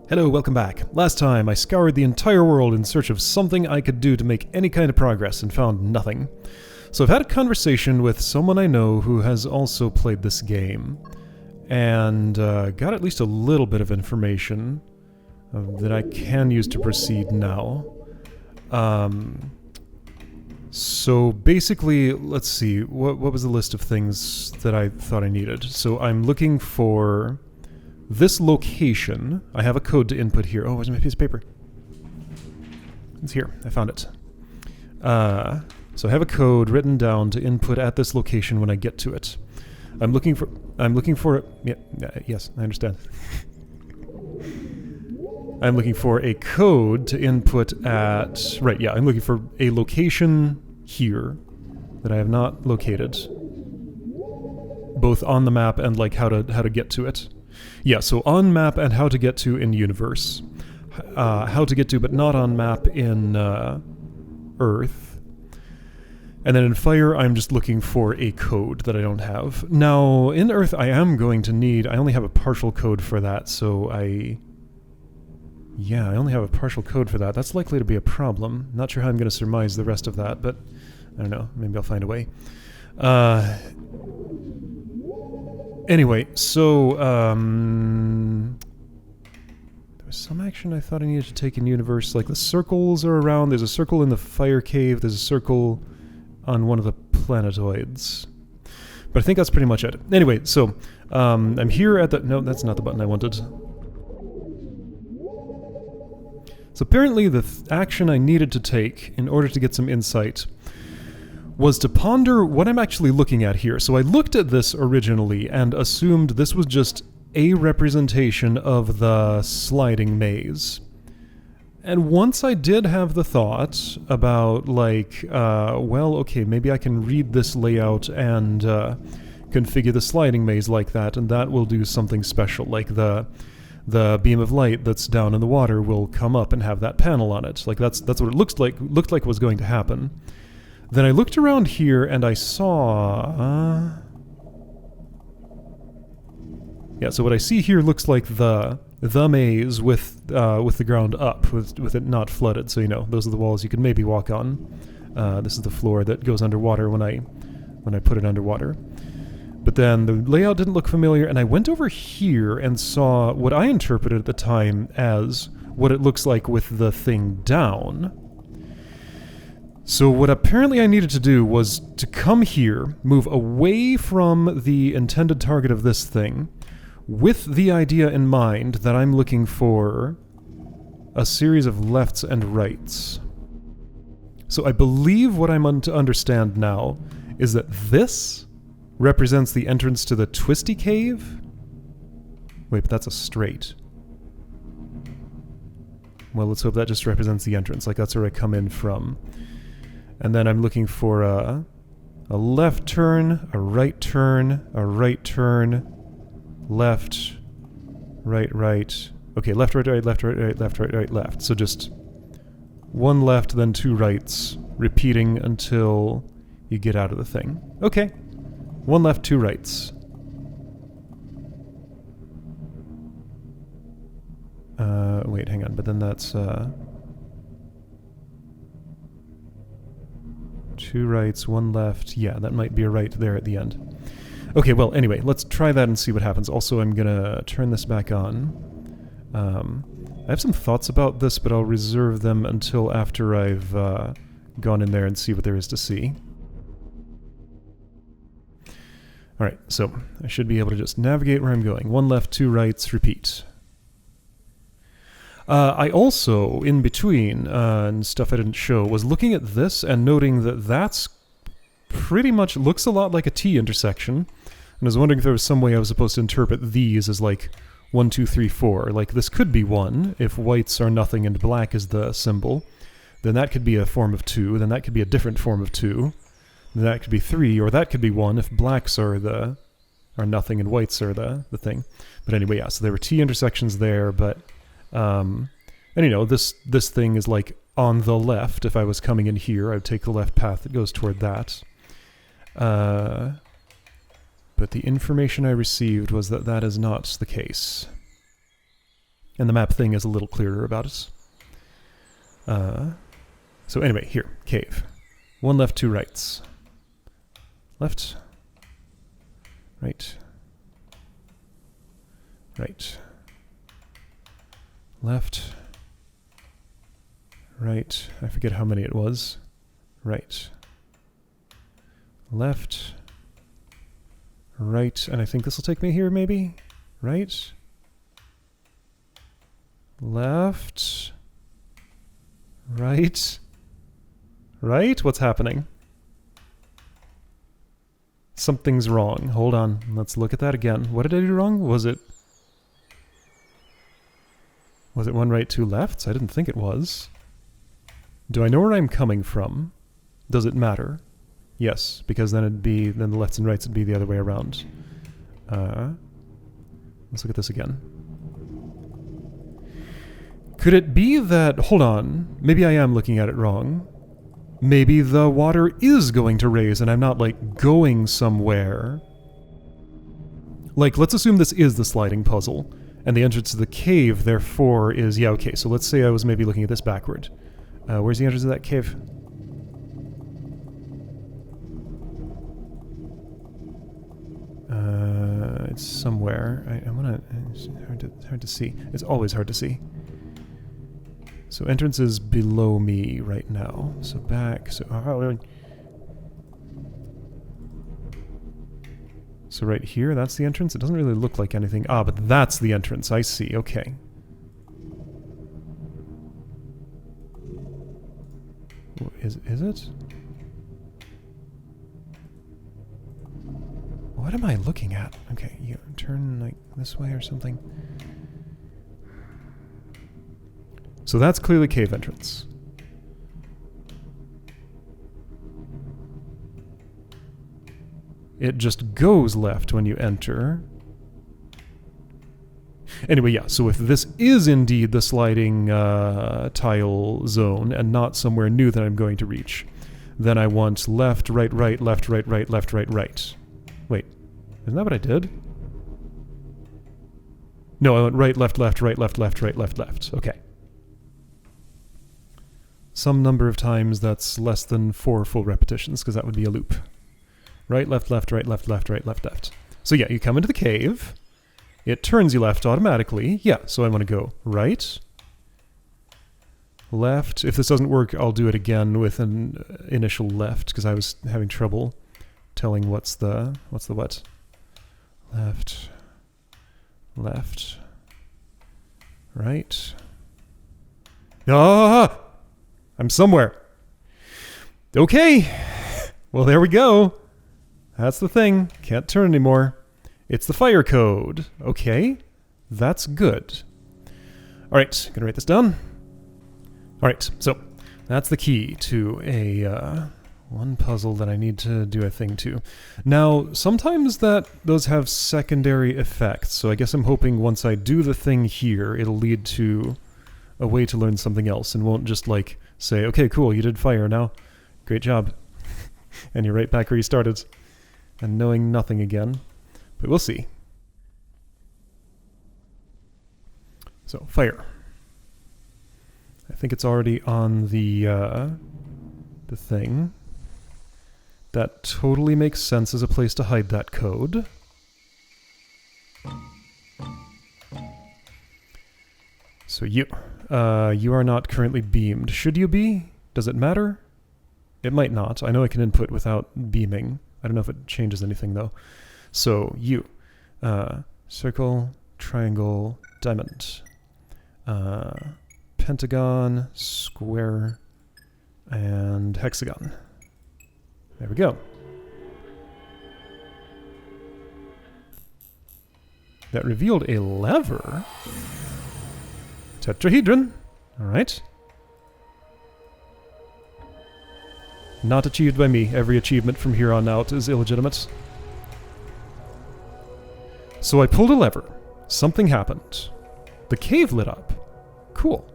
Hello, welcome back. Last time, I scoured the entire world in search of something I could do to make any kind of progress and found nothing. So I've had a conversation with someone I know who has also played this game, and got at least a little bit of information that I can use to proceed now. So basically, let's see, what was the list of things that I thought I needed? So I'm looking for this location. I have a code to input here. Oh, where's my piece of paper? It's here. I found it. So I have a code written down to input at this location when I get to it. I'm looking for, yes, I understand. I'm looking for a code to input at, right, yeah, I'm looking for a location here that I have not located, both on the map and like how to get to it. Yeah, so on map and how to get to in universe. How to get to, but not on map in Earth. And then in Fire, I'm just looking for a code that I don't have. Now, in Earth, I am going to need, I only have a partial code for that, so I only have a partial code for that. That's likely to be a problem. Not sure how I'm going to surmise the rest of that, but I don't know. Maybe I'll find a way. Anyway, so, there was some action I thought I needed to take in universe. Like, the circles are around. There's a circle in the fire cave. There's a circle on one of the planetoids. But I think that's pretty much it. Anyway, so, I'm here at the... No, that's not the button I wanted. So apparently the action I needed to take in order to get some insight was to ponder what I'm actually looking at here. So I looked at this originally and assumed this was just a representation of the sliding maze. And once I did have the thought about, like, well, okay, maybe I can read this layout and configure the sliding maze like that, and that will do something special, like the beam of light that's down in the water will come up and have that panel on it. Like, that's what it looked like was going to happen. Then I looked around here and I saw... yeah, so what I see here looks like the maze with the ground up, with it not flooded. So, you know, those are the walls you could maybe walk on. This is the floor that goes underwater when I put it underwater. But then the layout didn't look familiar, and I went over here and saw what I interpreted at the time as what it looks like with the thing down. So what apparently I needed to do was to come here, move away from the intended target of this thing, with the idea in mind that I'm looking for a series of lefts and rights. So I believe what I'm to understand now is that this represents the entrance to the Twisty Cave? Wait, but that's a straight. Well, let's hope that just represents the entrance, like that's where I come in from. And then I'm looking for a left turn, a right turn, a right turn, left, right. Okay, left, right, left, right, left, right, left. So just one left, then two rights, repeating until you get out of the thing. Okay. One left, two rights. Wait, hang on, but then that's, two rights, one left. Yeah, that might be a right there at the end. Okay, well, anyway, let's try that and see what happens. Also, I'm gonna turn this back on. I have some thoughts about this, but I'll reserve them until after I've gone in there and see what there is to see. Alright, so I should be able to just navigate where I'm going. One left, two rights, repeat. I also, in between, and stuff I didn't show, was looking at this and noting that that's pretty much looks a lot like a T intersection. And I was wondering if there was some way I was supposed to interpret these as like 1, 2, 3, 4. Like this could be 1 if whites are nothing and black is the symbol. Then that could be a form of 2. Then that could be a different form of 2. Then that could be 3, or that could be 1 if blacks are nothing and whites are the thing. But anyway, yeah, so there were T intersections there, but and you know, this thing is like on the left. If I was coming in here, I would take the left path that goes toward that. But the information I received was that that is not the case. And the map thing is a little clearer about it. So anyway, here, cave. One left, two rights. Left. Right. Right. Left. Right. I forget how many it was. Right. Left. Right. And I think this will take me here, maybe? Right. Left. Right. Right? What's happening? Something's wrong. Hold on. Let's look at that again. What did I do wrong? Was it one right, two lefts? I didn't think it was. Do I know where I'm coming from? Does it matter? Yes, because then the lefts and rights would be the other way around. Let's look at this again. Could it be that... Hold on. Maybe I am looking at it wrong. Maybe the water is going to raise and I'm not, like, going somewhere. Like, let's assume this is the sliding puzzle. And the entrance to the cave, therefore, is... Yeah, okay, so let's say I was maybe looking at this backward. Where's the entrance to that cave? It's somewhere. I wanna... It's hard to see. It's always hard to see. So entrance is below me right now. So back. So right here, that's the entrance? It doesn't really look like anything. Ah, but that's the entrance. I see. Okay. Is it? What am I looking at? Okay, you turn like this way or something. So that's clearly cave entrance. It just goes left when you enter. Anyway, yeah, so if this is indeed the sliding tile zone and not somewhere new that I'm going to reach, then I want left, right, right, left, right, right, left, right, right. Wait, isn't that what I did? No, I went right, left, left, right, left, left, right, left, left. Okay. Some number of times that's less than 4 full repetitions, because that would be a loop. Right, left, left, right, left, left, right, left, left. So yeah, you come into the cave. It turns you left automatically. Yeah, so I want to go right, left. If this doesn't work, I'll do it again with an initial left, because I was having trouble telling what's the what. Left, left, right. Ah! I'm somewhere. Okay. Well, there we go. That's the thing. Can't turn anymore. It's the fire code. Okay. That's good. All right. Gonna write this down. All right. So that's the key to a one puzzle that I need to do a thing to. Now, sometimes those have secondary effects. So I guess I'm hoping once I do the thing here, it'll lead to a way to learn something else and won't just like say, okay, cool, you did fire now. Great job. And you're right back where you started. And knowing nothing again. But we'll see. So, fire. I think it's already on the thing. That totally makes sense as a place to hide that code. So you are not currently beamed. Should you be? Does it matter? It might not. I know I can input without beaming. I don't know if it changes anything though. So you, circle, triangle, diamond, pentagon, square, and hexagon. There we go. That revealed a lever. Tetrahedron. All right. Not achieved by me. Every achievement from here on out is illegitimate. So I pulled a lever. Something happened. The cave lit up. Cool.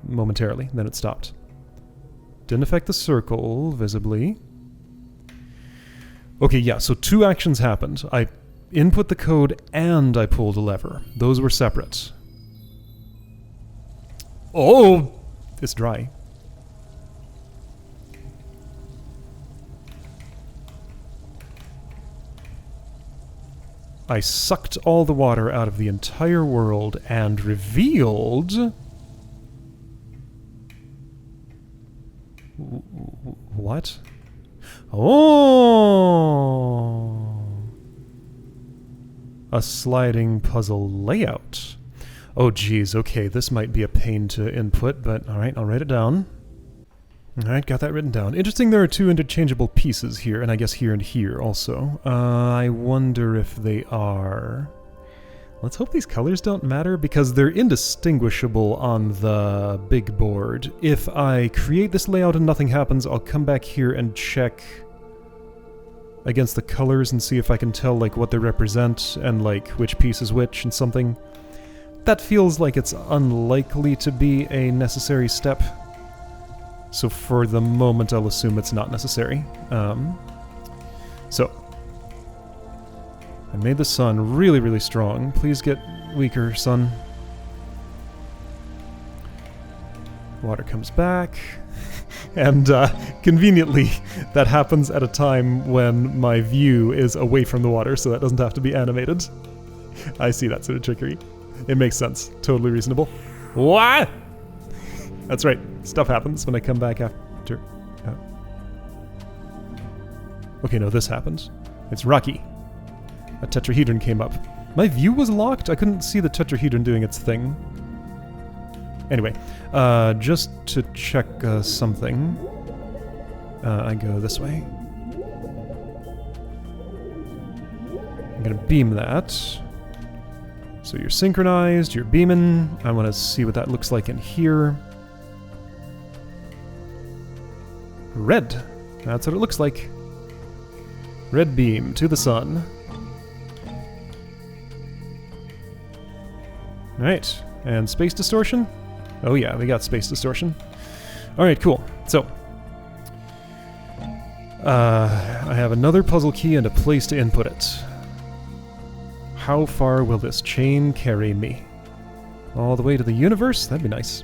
Momentarily, then it stopped. Didn't affect the circle, visibly. Okay, yeah, so 2 actions happened. I input the code and I pulled a lever. Those were separate. Oh! It's dry. I sucked all the water out of the entire world and revealed... What? Oh! A sliding puzzle layout. Oh geez, okay, this might be a pain to input, but alright, I'll write it down. Alright, got that written down. Interesting, there are two interchangeable pieces here, and I guess here and here also. I wonder if they are... Let's hope these colors don't matter, because they're indistinguishable on the big board. If I create this layout and nothing happens, I'll come back here and check against the colors and see if I can tell, like, what they represent and, like, which piece is which and something. That feels like it's unlikely to be a necessary step. So for the moment, I'll assume it's not necessary. So, I made the sun really, really strong. Please get weaker, sun. Water comes back. And conveniently, that happens at a time when my view is away from the water, so that doesn't have to be animated. I see that sort of trickery. It makes sense. Totally reasonable. What? That's right. Stuff happens when I come back after... Okay, no, this happened. It's rocky. A tetrahedron came up. My view was locked? I couldn't see the tetrahedron doing its thing. Anyway, just to check something, I go this way. I'm gonna beam that. So you're synchronized, you're beaming. I want to see what that looks like in here. Red. That's what it looks like. Red beam to the sun. Alright, and space distortion? Oh yeah, we got space distortion. Alright, cool. So, I have another puzzle key and a place to input it. How far will this chain carry me? All the way to the universe? That'd be nice.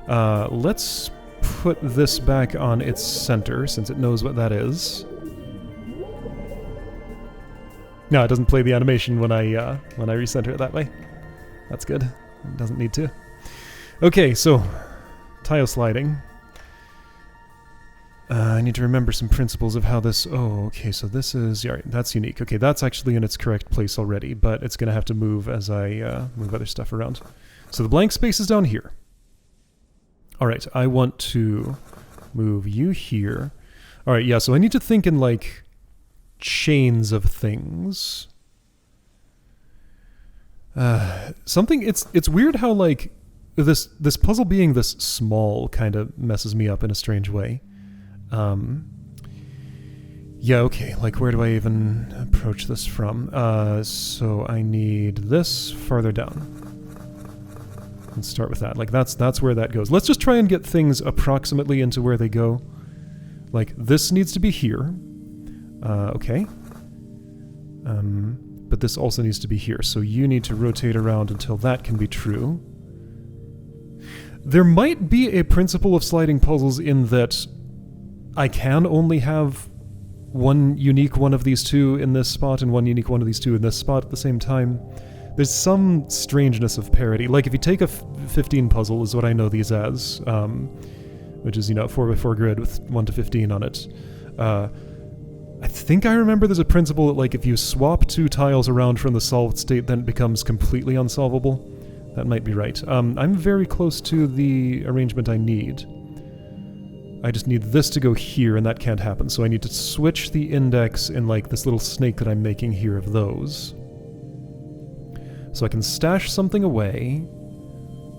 Let's put this back on its center, since it knows what that is. No, it doesn't play the animation when I recenter it that way. That's good. It doesn't need to. Okay, so tile sliding. I need to remember some principles of how this... Oh, okay, so this is... Yeah, right, that's unique. Okay, that's actually in its correct place already, but it's going to have to move as I move other stuff around. So the blank space is down here. Alright, I want to move you here. Alright, yeah, so I need to think in, like, chains of things. Something... It's weird how, like, this puzzle being this small kind of messes me up in a strange way. Yeah, okay, like where do I even approach this from? So I need this farther down. Let's start with that. Like that's where that goes. Let's just try and get things approximately into where they go. Like this needs to be here. Okay. But this also needs to be here. So you need to rotate around until that can be true. There might be a principle of sliding puzzles in that I can only have one unique one of these two in this spot and one unique one of these two in this spot at the same time. There's some strangeness of parity. Like if you take a 15 puzzle is what I know these as, which is, you know, 4x4 grid with 1 to 15 on it. I think I remember there's a principle that like if you swap two tiles around from the solved state, then it becomes completely unsolvable. That might be right. I'm very close to the arrangement I need. I just need this to go here, and that can't happen. So I need to switch the index in like this little snake that I'm making here of those. So I can stash something away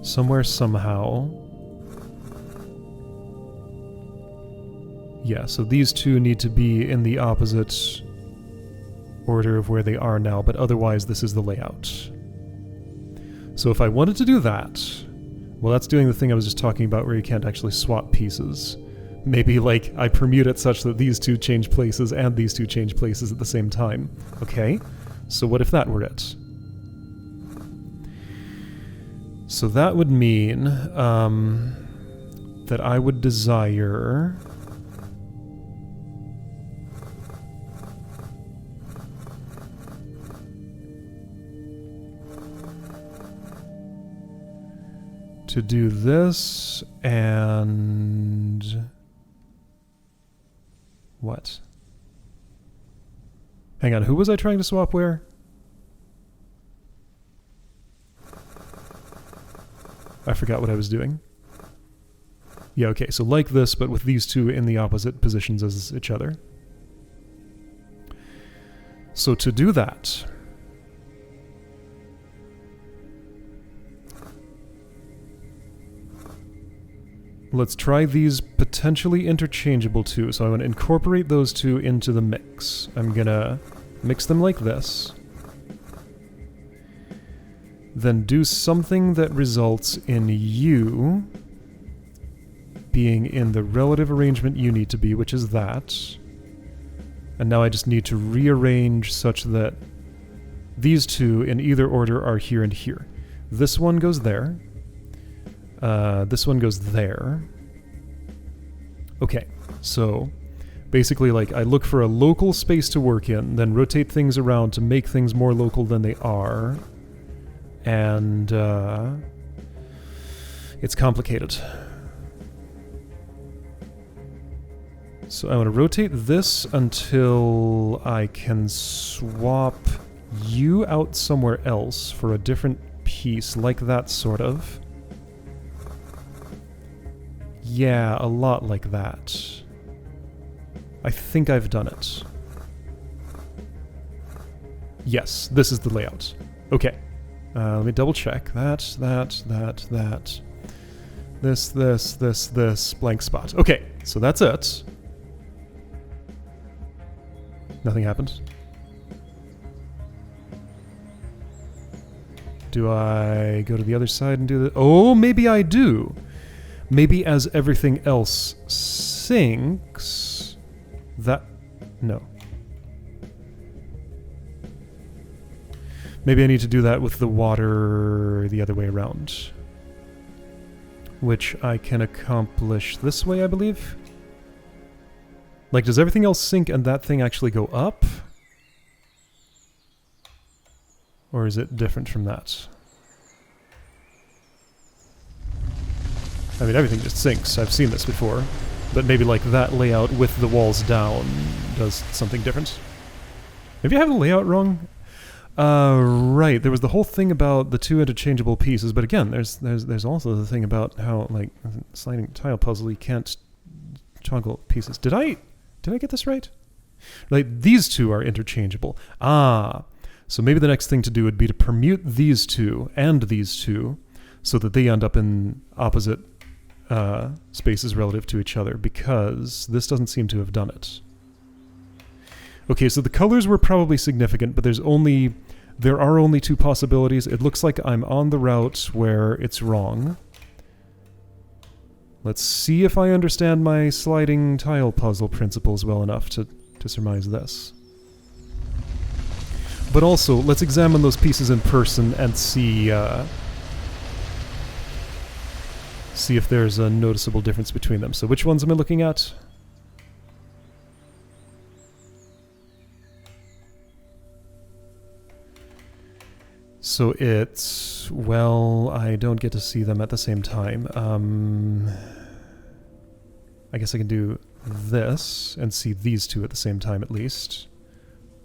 somewhere somehow. Yeah, so these two need to be in the opposite order of where they are now, but otherwise this is the layout. So if I wanted to do that, well, that's doing the thing I was just talking about where you can't actually swap pieces. Maybe, like, I permute it such that these two change places and these two change places at the same time. Okay, so what if that were it? So that would mean that I would desire... to do this and... what? Hang on, who was I trying to swap where? I forgot what I was doing. Yeah, okay, so like this, but with these two in the opposite positions as each other. So to do that... let's try these potentially interchangeable two. So I want to incorporate those two into the mix. I'm gonna mix them like this. Then do something that results in you being in the relative arrangement you need to be, which is that. And now I just need to rearrange such that these two in either order are here and here. This one goes there. This one goes there. Okay, so basically like I look for a local space to work in, then rotate things around to make things more local than they are. And it's complicated. So I want to rotate this until I can swap you out somewhere else for a different piece, like that sort of. Yeah, a lot like that. I think I've done it. Yes, this is the layout. Okay. Let me double check. That. This, blank spot. Okay, so that's it. Nothing happened. Do I go to the other side and do the... oh, maybe I do. Maybe as everything else sinks... that... no. Maybe I need to do that with the water the other way around. Which I can accomplish this way, I believe. Like, does everything else sink and that thing actually go up? Or is it different from that? I mean, everything just sinks. I've seen this before. But maybe like that layout with the walls down does something different. Maybe I have the layout wrong? Right, there was the whole thing about the two interchangeable pieces, but again, there's also the thing about how, like, sliding tile puzzle, you can't toggle pieces. Did I get this right? Like, these two are interchangeable. Ah, so maybe the next thing to do would be to permute these two and these two so that they end up in opposite spaces relative to each other, because this doesn't seem to have done it. Okay, so the colors were probably significant, but there are only two possibilities. It looks like I'm on the route where it's wrong. Let's see if I understand my sliding tile puzzle principles well enough to surmise this. But also, let's examine those pieces in person and see if there's a noticeable difference between them. So which ones am I looking at? So it's... well, I don't get to see them at the same time. I guess I can do this and see these two at the same time at least.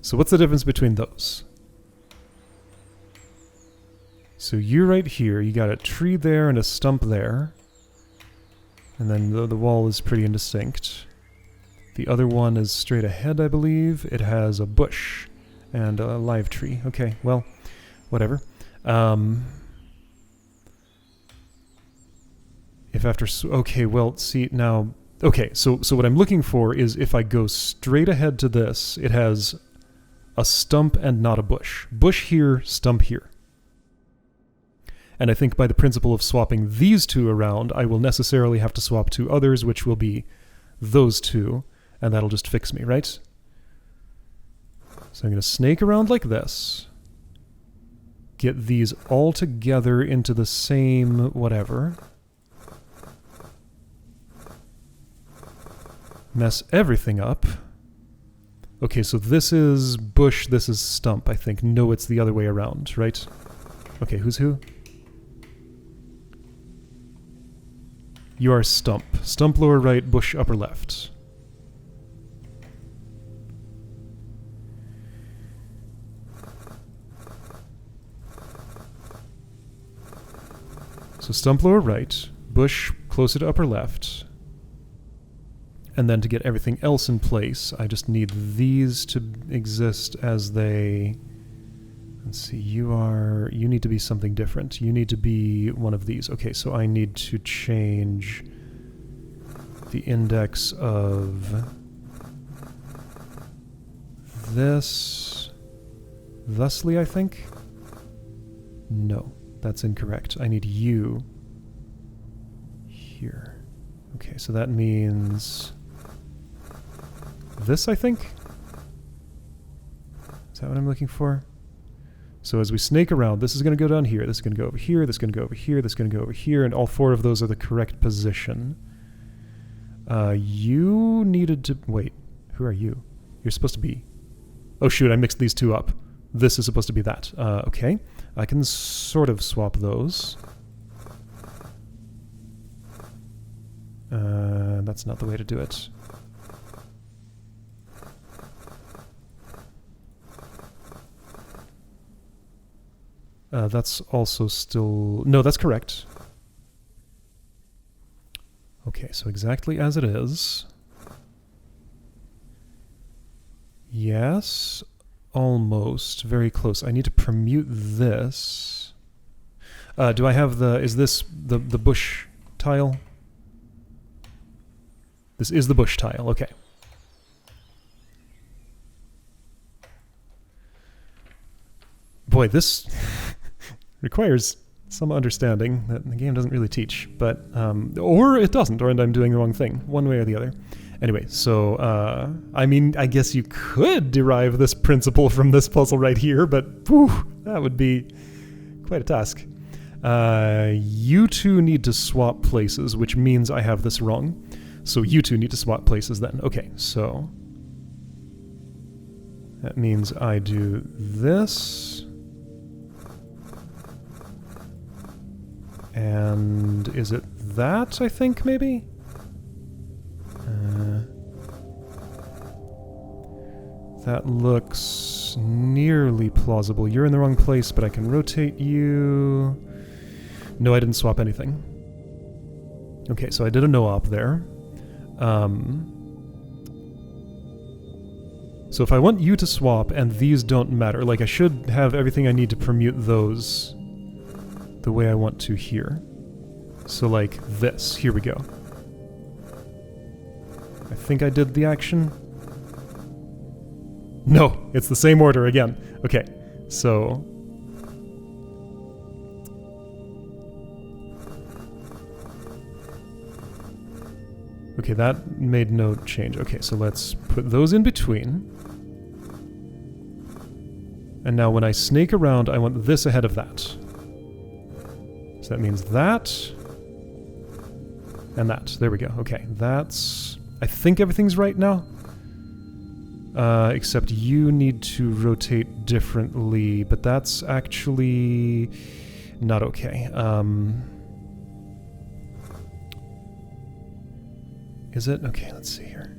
So what's the difference between those? So you're right here. You got a tree there and a stump there. And then the wall is pretty indistinct. The other one is straight ahead, I believe. It has a bush and a live tree. Okay, well... whatever. If after... okay, well, see, now... okay, so what I'm looking for is if I go straight ahead to this, it has a stump and not a bush. Bush here, stump here. And I think by the principle of swapping these two around, I will necessarily have to swap two others, which will be those two, and that'll just fix me, right? So I'm going to snake around like this. get these all together into the same whatever. Mess everything up. Okay, so this is bush, this is stump, I think. No, it's the other way around, right? Okay, who's who? You are stump. Stump lower right, bush upper left. So stump lower right, bush closer to upper left. And then to get everything else in place, I just need these to exist as they... Let's see, you need to be something different. You need to be one of these. Okay, so I need to change the index of this thusly, I think? No, that's incorrect. I need you here. Okay, so that means this, I think? Is that what I'm looking for? So as we snake around, this is going to go down here, this is going to go over here, this is going to go over here, this is going to go over here, and all four of those are the correct position. You needed to... Wait, who are you? You're supposed to be... Oh shoot, I mixed these two up. This is supposed to be that. Okay, I can sort of swap those. That's not the way to do it. That's also still... No, that's correct. Okay, so exactly as it is. Yes, almost. Very close. I need to permute this. Do I have the... Is this the bush tile? This is the bush tile, okay. Boy, this requires some understanding that the game doesn't really teach, but, or it doesn't, or I'm doing the wrong thing, one way or the other. Anyway, so, I mean, I guess you could derive this principle from this puzzle right here, but, whew, that would be quite a task. You two need to swap places, which means I have this wrong. So you two need to swap places then. Okay, so that means I do this. And is it that, I think, maybe? That looks nearly plausible. You're in the wrong place, but I can rotate you. No, I didn't swap anything. Okay, so I did a no-op there. So if I want you to swap and these don't matter, like I should have everything I need to permute those the way I want to here. So like this, here we go. I think I did the action. No, it's the same order again. Okay, so... Okay, that made no change. Okay, so let's put those in between. And now when I snake around, I want this ahead of that. So that means that. And that. There we go. Okay, that's... I think everything's right now. Except you need to rotate differently, but that's actually not okay. Is it? Okay, let's see here.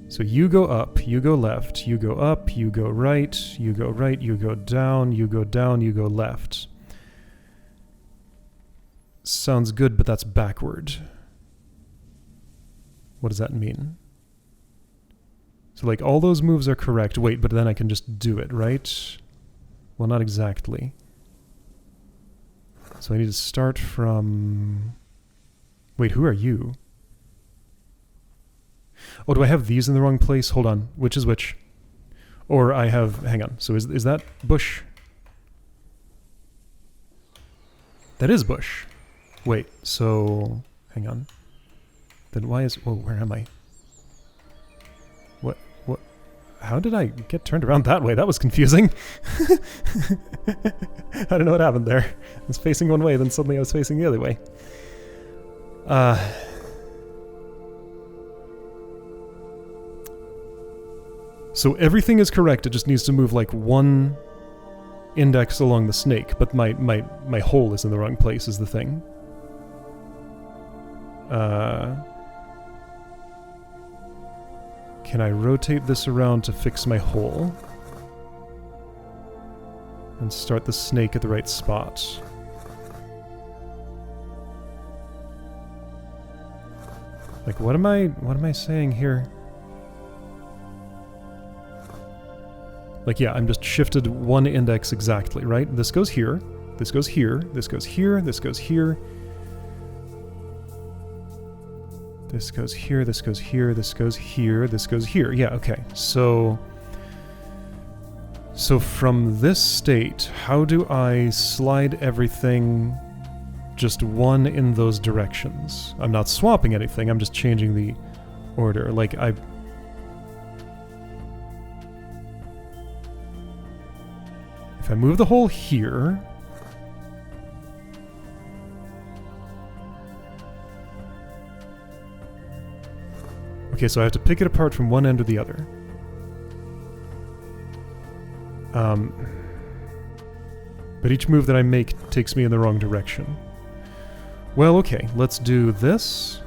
So you go up, you go left, you go up, you go right, you go right, you go down, you go down, you go left. Sounds good, but that's backward. What does that mean? So like all those moves are correct. Wait, but then I can just do it, right? Well, not exactly. So I need to start from... Wait, who are you? Oh, do I have these in the wrong place? Hold on. Which is which? Or I have... Hang on. So is that bush? That is bush. Wait, so... Hang on. Then why is... Whoa, where am I? What? How did I get turned around that way? That was confusing. I don't know what happened there. I was facing one way, then suddenly I was facing the other way. So everything is correct, it just needs to move like one index along the snake, but my hole is in the wrong place is the thing. Can I rotate this around to fix my hole? And start the snake at the right spot. Like, what am I saying here? Like, yeah, I'm just shifted one index exactly, right? This goes here, this goes here, this goes here, this goes here. This goes here, this goes here, this goes here, this goes here. Yeah, okay. So from this state, how do I slide everything just one in those directions? I'm not swapping anything, I'm just changing the order. Like, if I move the hole here... Okay, so I have to pick it apart from one end or the other. But each move that I make takes me in the wrong direction. Well, okay, let's do this.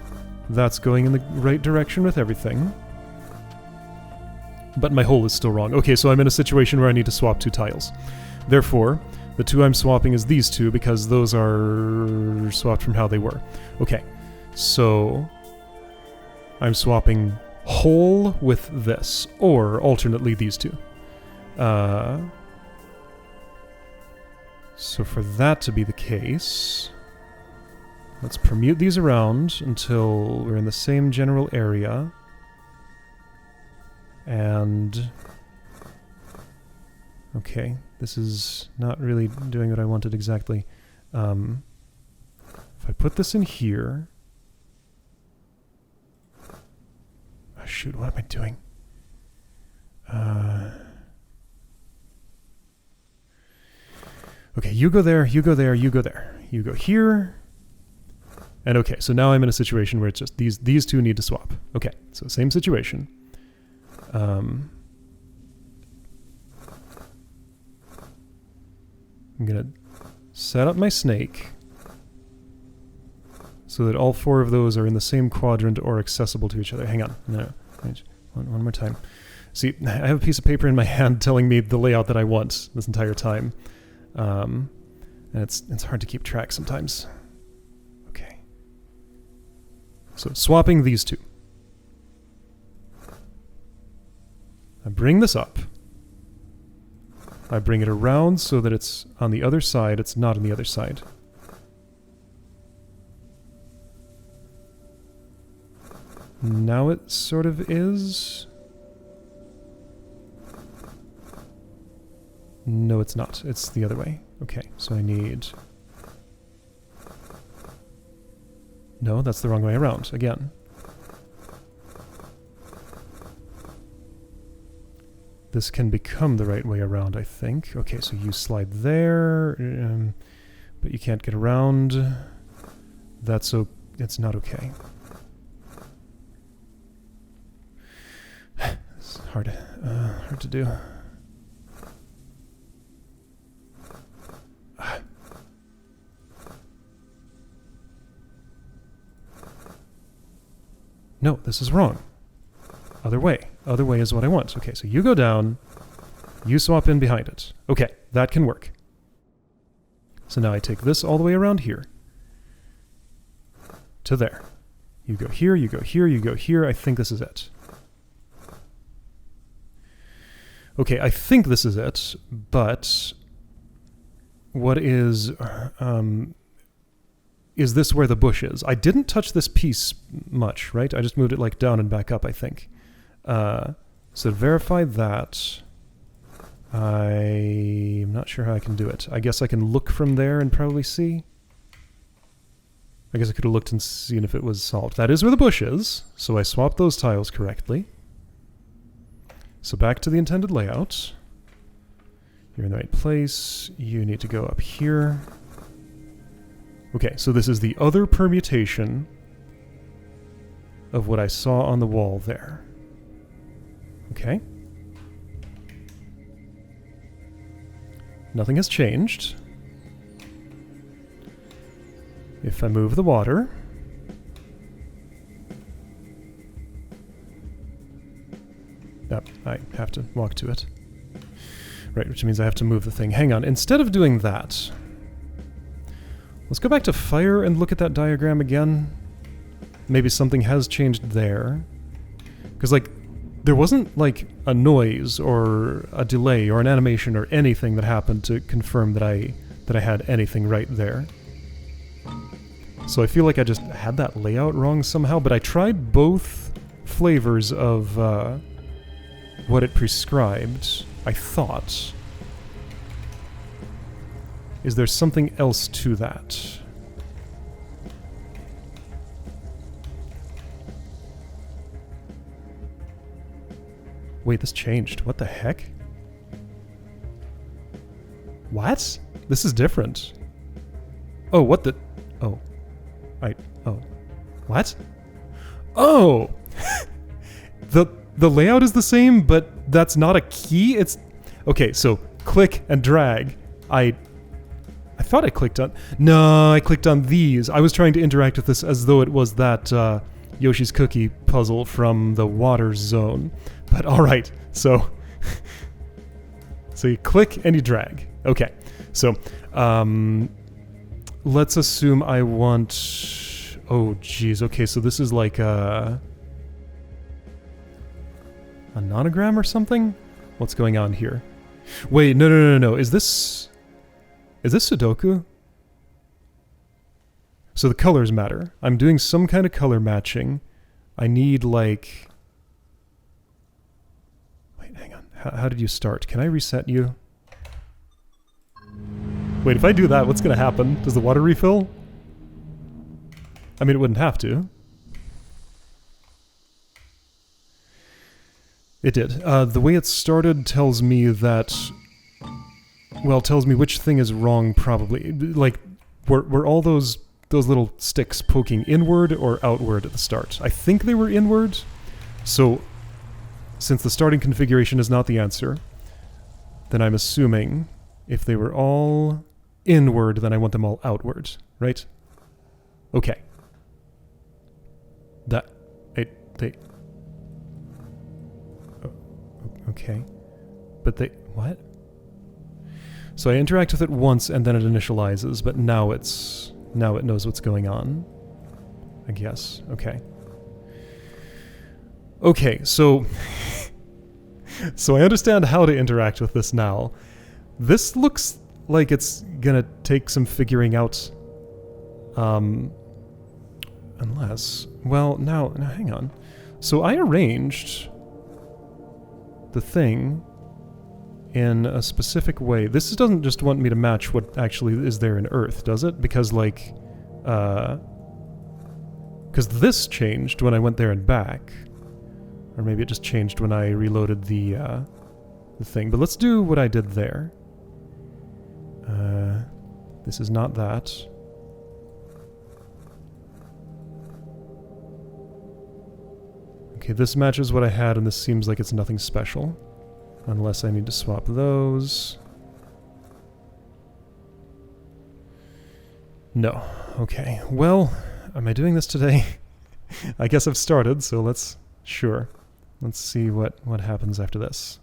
That's going in the right direction with everything. But my hole is still wrong. Okay, so I'm in a situation where I need to swap two tiles. Therefore, the two I'm swapping is these two, because those are swapped from how they were. Okay, so... I'm swapping hole with this, or alternately these two. So for that to be the case, let's permute these around until we're in the same general area. And... okay, this is not really doing what I wanted exactly. If I put this in here... shoot, what am I doing? Okay, you go there, you go there, you go there. You go here. And okay, so now I'm in a situation where it's just these two need to swap. Okay, so same situation. I'm gonna set up my snake so that all four of those are in the same quadrant or accessible to each other. Hang on. No. One more time. See, I have a piece of paper in my hand telling me the layout that I want this entire time. And it's hard to keep track sometimes. Okay. So, swapping these two. I bring this up. I bring it around so that it's on the other side. It's not on the other side. Now it sort of is. No, it's not. It's the other way. Okay, so I need... No, that's the wrong way around, again. This can become the right way around, I think. Okay, so you slide there, but you can't get around. That's it's not okay. It's hard to do. No, this is wrong. Other way. Other way is what I want. Okay, so you go down, you swap in behind it. Okay, that can work. So now I take this all the way around here. To there. You go here, you go here, you go here. I think this is it. Okay, I think this is it, but what is this where the bush is? I didn't touch this piece much, right? I just moved it like down and back up, I think. So to verify that, I'm not sure how I can do it. I guess I can look from there and probably see. I guess I could have looked and seen if it was solved. That is where the bush is, so I swapped those tiles correctly. So back to the intended layout. You're in the right place. You need to go up here. Okay, so this is the other permutation of what I saw on the wall there. Okay. Nothing has changed. If I move the water... Yep, I have to walk to it. Right, which means I have to move the thing. Hang on, instead of doing that... Let's go back to fire and look at that diagram again. Maybe something has changed there. Because, like, there wasn't, like, a noise or a delay or an animation or anything that happened to confirm that I had anything right there. So I feel like I just had that layout wrong somehow, but I tried both flavors of what it prescribed, I thought. Is there something else to that? Wait, this changed. What the heck? What? This is different. Oh, what the... Oh. Oh. What? Oh! The layout is the same, but that's not a key? It's... Okay, so click and drag. I thought I clicked on... No, I clicked on these. I was trying to interact with this as though it was that Yoshi's Cookie puzzle from the water zone. But alright, so... so you click and you drag. Okay, so... let's assume I want... Oh, geez. Okay, so this is like a nonogram or something? What's going on here? Wait, no. Is this Sudoku? So the colors matter. I'm doing some kind of color matching. I need, like... Wait, hang on. How did you start? Can I reset you? Wait, if I do that, what's going to happen? Does the water refill? I mean, it wouldn't have to. It did. The way it started tells me that... Well, tells me which thing is wrong, probably. Like, were all those little sticks poking inward or outward at the start? I think they were inward. So, since the starting configuration is not the answer, then I'm assuming if they were all inward, then I want them all outward, right? Okay. Okay. But they... What? So I interact with it once and then it initializes, but now it knows what's going on. I guess. Okay. Okay, so... so I understand how to interact with this now. This looks like it's gonna take some figuring out. Unless... Well, now hang on. So I arranged the thing in a specific way. This doesn't just want me to match what actually is there in Earth, does it? Because, like, because this changed when I went there and back. Or maybe it just changed when I reloaded the thing. But let's do what I did there. This is not that. Okay, this matches what I had, and this seems like it's nothing special. Unless I need to swap those. No. Okay. Well, am I doing this today? I guess I've started, so let's... Sure. Let's see what happens after this.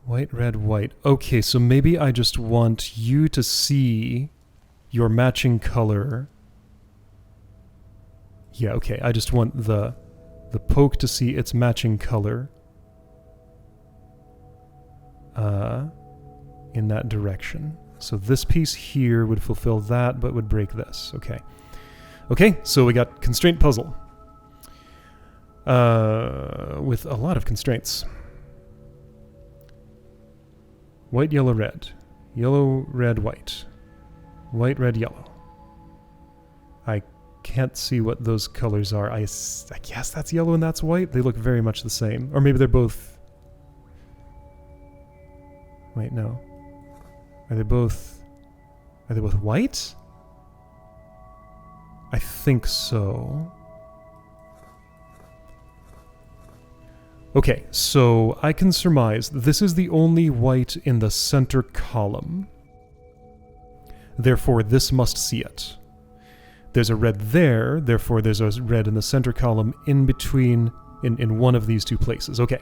White, red, white. Okay, so maybe I just want you to see your matching color. Yeah, okay. I just want the poke to see its matching color in that direction. So this piece here would fulfill that, but would break this. Okay. Okay, so we got constraint puzzle. With a lot of constraints. White, yellow, red. Yellow, red, white. White, red, yellow. I can't see what those colors are. I guess that's yellow and that's white. They look very much the same. Or maybe they're both... Wait, no. Are they both white? I think so. Okay, so I can surmise this is the only white in the center column. Therefore, this must see it. There's a red there, therefore there's a red in the center column in between, in one of these two places. Okay,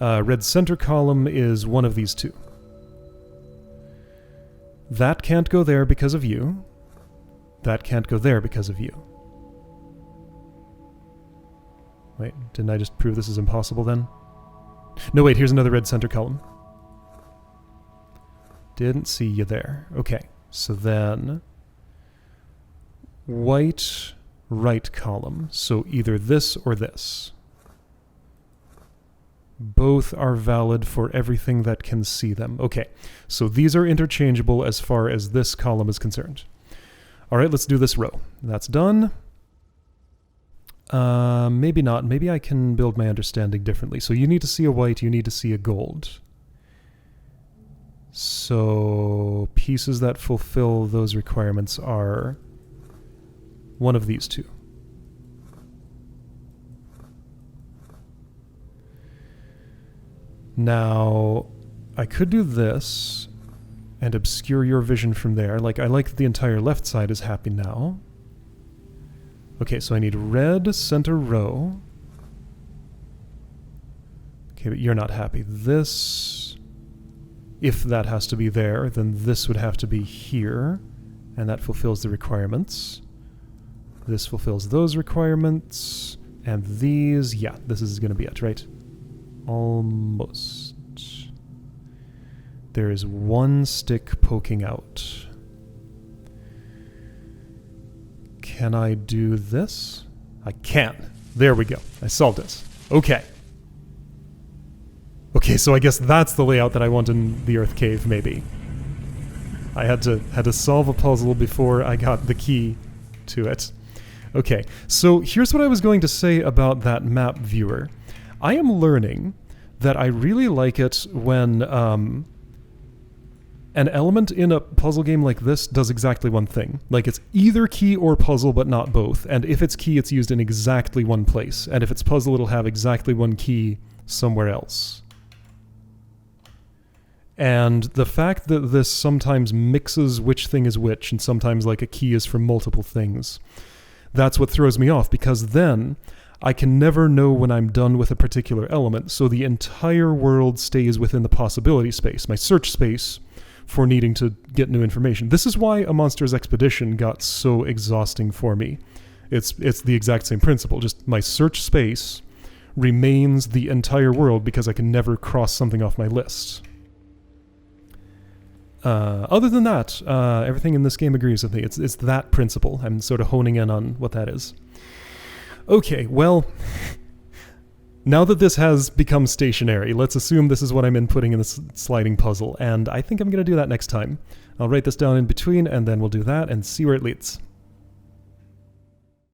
red center column is one of these two. That can't go there because of you. That can't go there because of you. Wait, didn't I just prove this is impossible then? No, wait, here's another red center column. Didn't see you there. Okay, so then... white right column, so either this or this. Both are valid for everything that can see them. Okay, so these are interchangeable as far as this column is concerned. All right, let's do this row. That's done. Maybe not. Maybe I can build my understanding differently. So you need to see a white, you need to see a gold. So pieces that fulfill those requirements are one of these two. Now, I could do this and obscure your vision from there. Like, I like that the entire left side is happy now. Okay, so I need red center row. Okay, but you're not happy. This, if that has to be there, then this would have to be here, and that fulfills the requirements. This fulfills those requirements, and these, yeah, this is going to be it, right? Almost. There is one stick poking out. Can I do this? I can. There we go. I solved it. Okay. Okay, so I guess that's the layout that I want in the Earth Cave, maybe. I had to solve a puzzle before I got the key to it. Okay, so here's what I was going to say about that map viewer. I am learning that I really like it when an element in a puzzle game like this does exactly one thing. Like, it's either key or puzzle, but not both. And if it's key, it's used in exactly one place. And if it's puzzle, it'll have exactly one key somewhere else. And the fact that this sometimes mixes which thing is which, and sometimes like a key is for multiple things, that's what throws me off, because then I can never know when I'm done with a particular element, so the entire world stays within the possibility space, my search space for needing to get new information. This is why A Monster's Expedition got so exhausting for me. It's the exact same principle, just my search space remains the entire world because I can never cross something off my list. Other than that, everything in this game agrees with me. It's that principle. I'm sort of honing in on what that is. Okay, well, now that this has become stationary, let's assume this is what I'm inputting in this sliding puzzle, and I think I'm going to do that next time. I'll write this down in between, and then we'll do that and see where it leads.